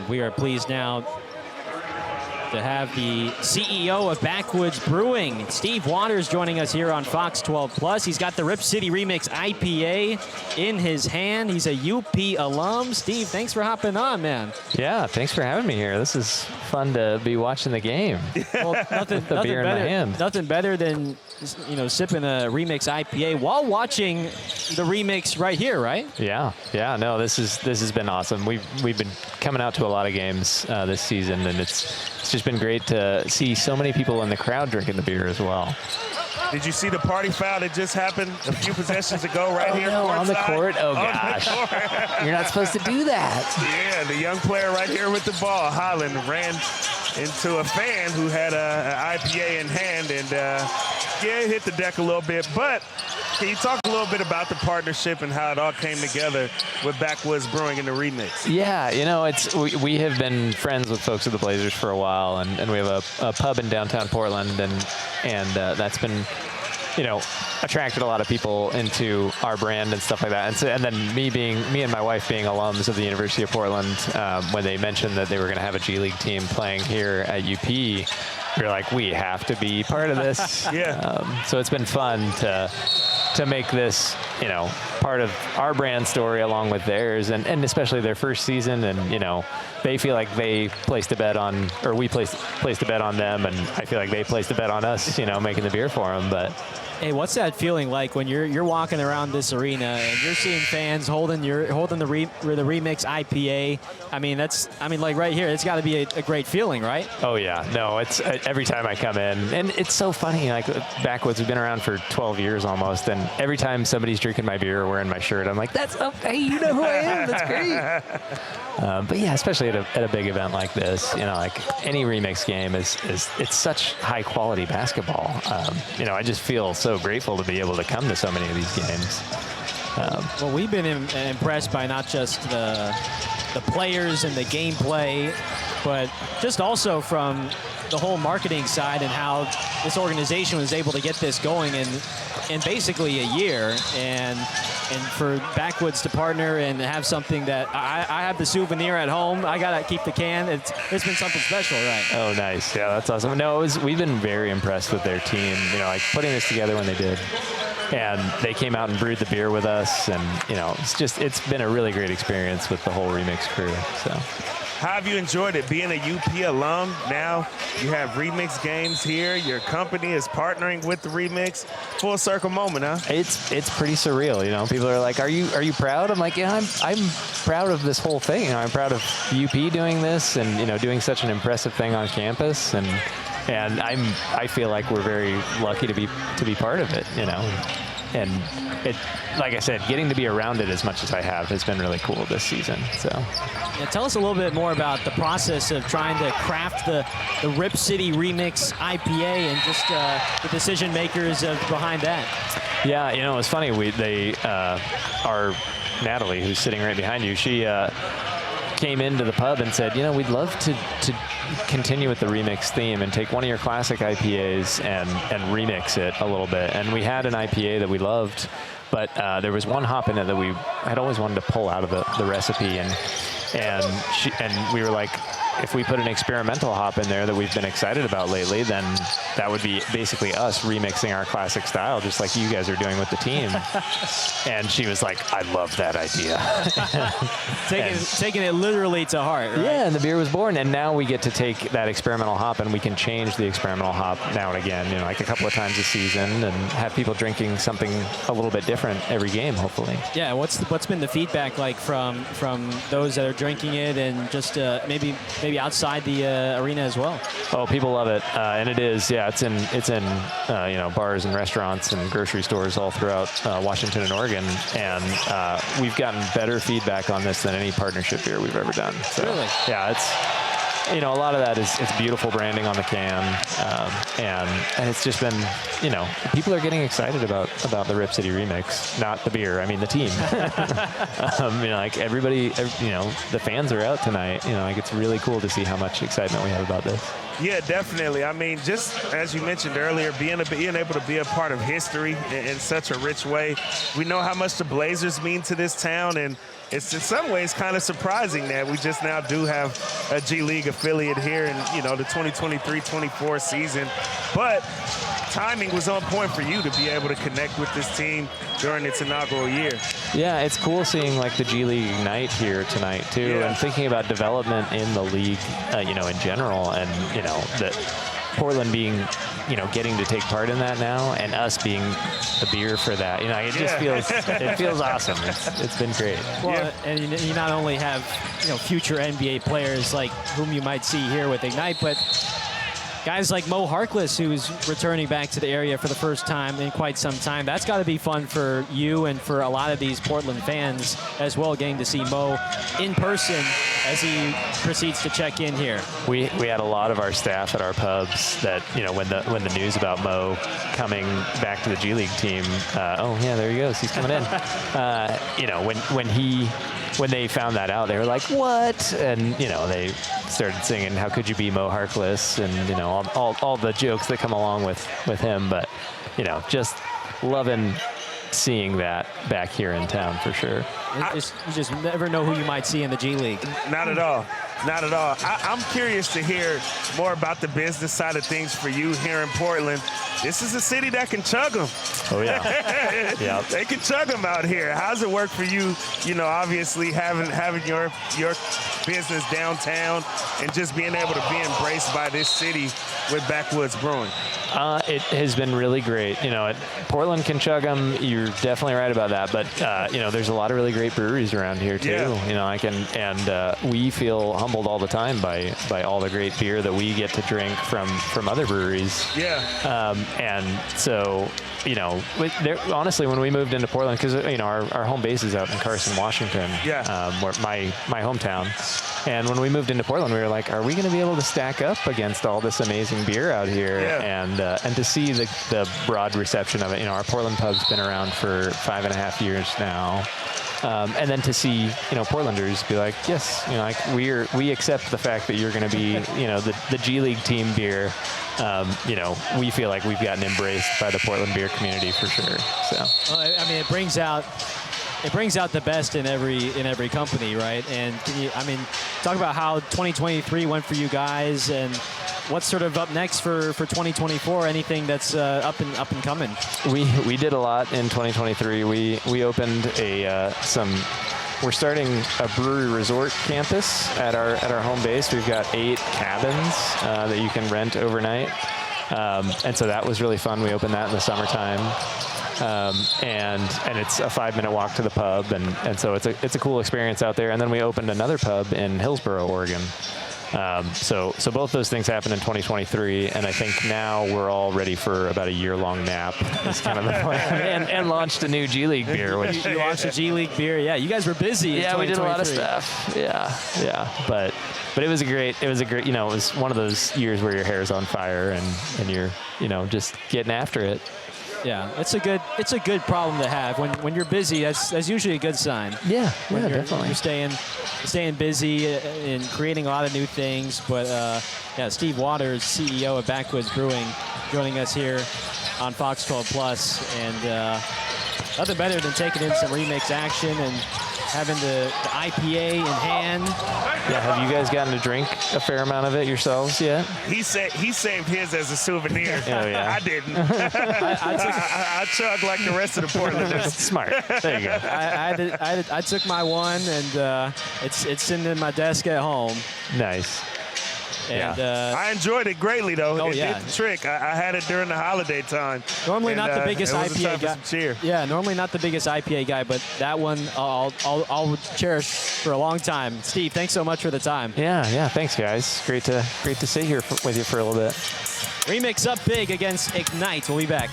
we are pleased now to have the CEO of Backwoods Brewing, Steve Waters, joining us here on Fox 12+. He's got the Rip City Remix IPA in his hand. He's a UP alum. Steve, thanks for hopping on, man. Yeah, thanks for having me here. This is fun to be watching the game. Well, nothing beer in my hand. Nothing better than, you know, sipping a Remix IPA while watching the Remix right here, right? Yeah. No, this has been awesome. We've been coming out to a lot of games this season, and it's just been great to see so many people in the crowd drinking the beer as well. Did you see the party foul that just happened a few possessions ago right here? No, on the court? Oh, gosh. You're not supposed to do that. Yeah, the young player right here with the ball, Holland, ran into a fan who had an IPA in hand and, yeah, hit the deck a little bit. But can you talk a little bit about the partnership and how it all came together with Backwoods Brewing and the Remix? Yeah, you know, we have been friends with folks at the Blazers for a while, and we have a pub in downtown Portland, and that's been, you know, attracted a lot of people into our brand and stuff like that. And then me and my wife being alums of the University of Portland, when they mentioned that they were going to have a G League team playing here at UP, we were like, we have to be part of this. Yeah. So it's been fun to make this, you know, part of our brand story along with theirs, and especially their first season. And, you know, they feel like they placed a bet on, or we placed a bet on them, and I feel like they placed a bet on us, you know, making the beer for them. But hey, what's that feeling like when you're walking around this arena and you're seeing fans holding the Remix IPA? I mean, like right here, it's got to be a great feeling, right? Oh yeah, no, it's every time I come in, and it's so funny. Like Backwoods, we've been around for 12 years almost, and every time somebody's drinking my beer or wearing my shirt, I'm like, that's okay, you know who I am. That's great. But yeah, especially at a big event like this, you know, like any Remix game it's such high quality basketball. You know, I just feel so grateful to be able to come to so many of these games. Well, we've been impressed by not just the players and the gameplay, but just also from the whole marketing side and how this organization was able to get this going in basically a year, and for Backwoods to partner and have something that I have the souvenir at home. I gotta keep the can. It's been something special, right? Oh, nice. Yeah, that's awesome. No, we've been very impressed with their team. You know, like putting this together when they did. And they came out and brewed the beer with us, and you know, it's been a really great experience with the whole Remix crew. So, how have you enjoyed it being a UP alum? Now you have Remix games here. Your company is partnering with the Remix. Full circle moment, huh? It's pretty surreal. You know, people are like, "Are you proud?" I'm like, "Yeah, I'm proud of this whole thing. You know, I'm proud of UP doing this, and you know, doing such an impressive thing on campus, and I feel like we're very lucky to be part of it, you know. And it, like I said, getting to be around it as much as I have has been really cool this season. So, yeah, tell us a little bit more about the process of trying to craft the Rip City Remix IPA and just the decision makers behind that. Yeah, you know, it's funny. Our Natalie, who's sitting right behind you, she came into the pub and said, you know, we'd love to continue with the Remix theme and take one of your classic IPAs and remix it a little bit. And we had an IPA that we loved, but there was one hop in it that we had always wanted to pull out of the recipe, and we were like, if we put an experimental hop in there that we've been excited about lately, then that would be basically us remixing our classic style, just like you guys are doing with the team. And she was like, I love that idea. Taking it literally to heart, right? Yeah, and the beer was born. And now we get to take that experimental hop and we can change the experimental hop now and again, you know, like a couple of times a season, and have people drinking something a little bit different every game, hopefully. Yeah, what's been the feedback like from those that are drinking it, and just maybe outside the arena as well? Oh, people love it, and it is. Yeah, it's in you know, bars and restaurants and grocery stores all throughout Washington and Oregon, and we've gotten better feedback on this than any partnership beer we've ever done. So, really? Yeah, it's, you know, a lot of that is it's beautiful branding on the can, and it's just been, you know, people are getting excited about the Rip City Remix, not the beer. I mean the team. You know, like everybody, you know, the fans are out tonight. You know, like it's really cool to see how much excitement we have about this. Yeah, definitely. I mean, just as you mentioned earlier, being able to be a part of history in such a rich way. We know how much the Blazers mean to this town, and it's in some ways kind of surprising that we just now do have a G League affiliate here in, the 2023-24 season. But timing was on point for you to be able to connect with this team during its inaugural year. Yeah, it's cool seeing like the G League Ignite here tonight too, and thinking about development in the league, in general, and that Portland being, getting to take part in that now, and us being the beer for that. It just feels awesome. It's been great. Well, and you not only have future NBA players like whom you might see here with Ignite, but guys like Mo Harkless, who's returning back to the area for the first time in quite some time. That's got to be fun for you and for a lot of these Portland fans as well, getting to see Mo in person as he proceeds to check in here. We had a lot of our staff at our pubs that, when the news about Mo coming back to the G League team, oh yeah, there he goes, he's coming in. When they found that out, they were like, what? And, they started singing, how could you be Mo Harkless? And, all the jokes that come along with him. But, just loving seeing that back here in town for sure. You just never know who you might see in the G League. Not at all. Not at all. I'm curious to hear more about the business side of things for you here in Portland. This is a city that can chug them. Oh, yeah. Yeah. They can chug them out here. How's it work for you, obviously having your business downtown and just being able to be embraced by this city with Backwoods Brewing? It has been really great. Portland can chug them. You're definitely right about that. But, there's a lot of really great breweries around here, too. Yeah. We feel humbled all the time by all the great beer that we get to drink from other breweries. Yeah. And so, honestly, when we moved into Portland, because, our home base is out in Carson, Washington, where my hometown. And when we moved into Portland, we were like, are we going to be able to stack up against all this amazing beer out here? Yeah. And to see the broad reception of it, our Portland pub's been around for 5.5 years now. And then to see, Portlanders be like, yes, we accept the fact that you're going to be, the G League team beer. We feel like we've gotten embraced by the Portland beer community for sure. So, well, it brings out the best in every company, right? And can you, talk about how 2023 went for you guys, and what's sort of up next for 2024? Anything that's up and coming? We did a lot in 2023. We opened we're starting a brewery resort campus at our home base. We've got 8 cabins that you can rent overnight, and so that was really fun. We opened that in the summertime. And it's a 5-minute walk to the pub, and so it's a cool experience out there. And then we opened another pub in Hillsboro, Oregon. So both those things happened in 2023, and I think now we're all ready for about a year-long nap. Is kind of the plan. and launched a new G League beer. Which you launched a G League beer. Yeah, you guys were busy. Yeah, we did a lot of stuff. Yeah. But it was a great. It was one of those years where your hair's on fire and you're just getting after it. Yeah, it's a good problem to have. When you're busy, that's usually a good sign. Yeah, definitely. You're staying busy and creating a lot of new things. But Steve Waters, CEO of Backwoods Brewing, joining us here on Fox 12 Plus, and nothing better than taking in some remix action and having the IPA in hand. Yeah, have you guys gotten to drink a fair amount of it yourselves yet? He saved his as a souvenir. Oh, yeah. I didn't. I chugged like the rest of the Portlanders. Smart. There you go. I took my one, and it's sitting in my desk at home. Nice. And I enjoyed it greatly, though. Oh, it did the trick. I had it during the holiday time. Normally not the biggest IPA guy. Cheer. Yeah, normally not the biggest IPA guy, but that one I'll cherish for a long time. Steve, thanks so much for the time. Yeah. Thanks, guys. Great to sit here with you for a little bit. Remix up big against Ignite. We'll be back.